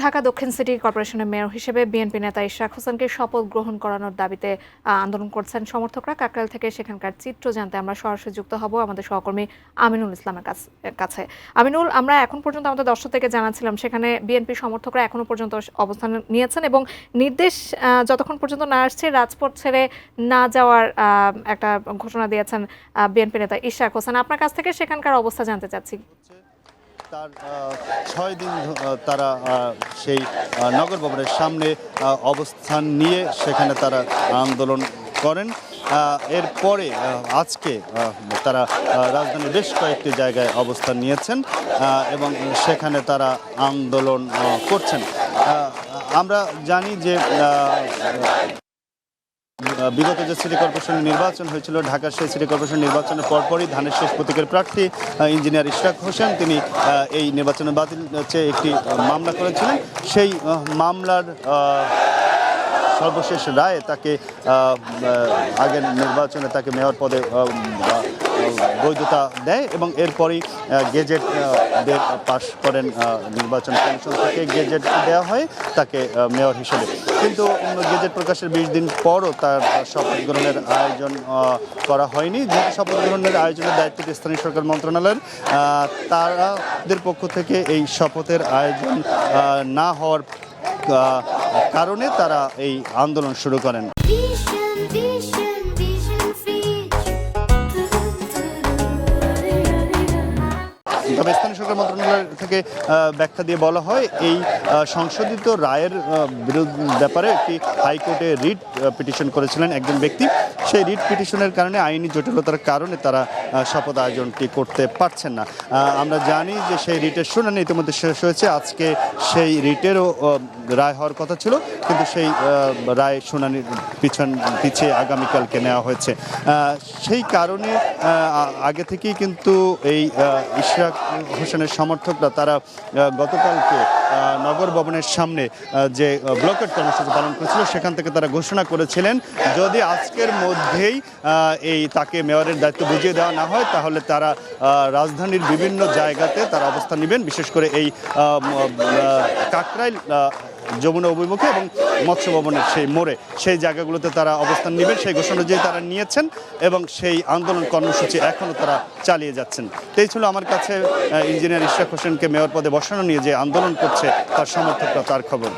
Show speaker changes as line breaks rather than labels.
ঢাকা দক্ষিণ সিটি কর্পোরেশনের মেয়র হিসেবে বিএনপি নেতা ইশরাক হোসেনকে শপথ গ্রহণ করানোর দাবিতে আন্দোলন করছেন সমর্থকরা। কাকরাইল থেকে সেখানকার চিত্র জানতে আমরা সরাসরি যুক্ত হব আমাদের সহকর্মী আমিনুল ইসলামের কাছে। আমিনুল, আমরা এখন পর্যন্ত আমাদের দর্শক থেকে জানাচ্ছিলাম সেখানে বিএনপি সমর্থকরা এখনো পর্যন্ত অবস্থান নিয়েছেন এবং নির্দেশ যতক্ষণ পর্যন্ত না আসছে রাজপথ ছেড়ে না যাওয়ার একটা ঘোষণা দিয়েছেন বিএনপি নেতা ইশরাক হোসেন। আপনার কাছ থেকে সেখানকার অবস্থা জানতে চাচ্ছি।
তার 6 দিন তারা সেই নগর ভবনের সামনে অবস্থান নিয়ে সেখানে তারা আন্দোলন করেন। এরপরে আজকে তারা রাজধানীর বেশ কয়েকটি জায়গায় অবস্থান নিয়েছেন এবং সেখানে তারা আন্দোলন করছেন। আমরা জানি যে বিগত যে সিটি কর্পোরেশনের নির্বাচন হয়েছিল, ঢাকার সেই সিটি কর্পোরেশন নির্বাচনের পরপরই ধানের শেষ প্রতীকের প্রার্থী ইঞ্জিনিয়ার ইশরাক হোসেন তিনি এই নির্বাচনে বাতিল চেয়ে একটি মামলা করেছিলেন। সেই মামলার সর্বশেষ রায়ে তাকে আগের নির্বাচনে তাকে মেয়র পদে বৈধতা দেয় এবং এরপরই গেজেট পাশ করেন নির্বাচন কমিশন থেকে গেজেট দেওয়া হয় তাকে মেয়র হিসেবে। কিন্তু গেজেট প্রকাশের 20 দিন পরও তার শপথ গ্রহণের আয়োজন করা হয়নি। যেহেতু শপথ গ্রহণের আয়োজনের দায়িত্ব স্থানীয় সরকার মন্ত্রণালয়ের, তাদের পক্ষ থেকে এই শপথের আয়োজন না হওয়ার কারণে তারা এই আন্দোলন শুরু করেন। তবে স্থানীয় সরকার মন্ত্রণালয় থেকে ব্যাখ্যা দিয়ে বলা হয় এই সংশোধিত রায়ের ব্যাপারে একটি হাইকোর্টে রিট পিটিশন করেছিলেন একজন ব্যক্তি। সেই রিট পিটিশনের কারণে আইনি জটিলতার কারণে তারা শপথ আয়োজনটি করতে পারছেন না। আমরা জানি যে সেই রিটের শুনানি ইতিমধ্যে শেষ হয়েছে। আজকে সেই রিটেরও রায় হওয়ার কথা ছিল, কিন্তু সেই রায় শুনানির পিছিয়ে আগামীকালকে নেওয়া হয়েছে। সেই কারণে আগে থেকেই কিন্তু এই ইশরাক হোসেনের সমর্থকরা তারা গতকালকে নগর ভবনের সামনে যে ব্লকেট কর্মসূচি পালন করেছিল সেখান থেকে তারা ঘোষণা করেছিলেন যদি আজকের মধ্যেই তাকে মেয়রের দায়িত্ব বুঝিয়ে দেওয়া না হয় তাহলে তারা রাজধানীর বিভিন্ন জায়গাতে তারা অবস্থান নেবেন, বিশেষ করে এই কাকরাইল যমুনা অভিমুখে এবং মৎস্য ভবনের সেই মোড়ে সেই জায়গাগুলোতে তারা অবস্থান নেবেন। সেই ঘোষণা যে তারা নিয়েছেন এবং সেই আন্দোলন কর্মসূচি এখনও তারা চালিয়ে যাচ্ছেন। এই ছিল আমার কাছে ইঞ্জিনিয়ার ইশরাক হোসেনকে মেয়র পদে বসানো নিয়ে যে আন্দোলন করছে তার সমর্থকরা তার খবর।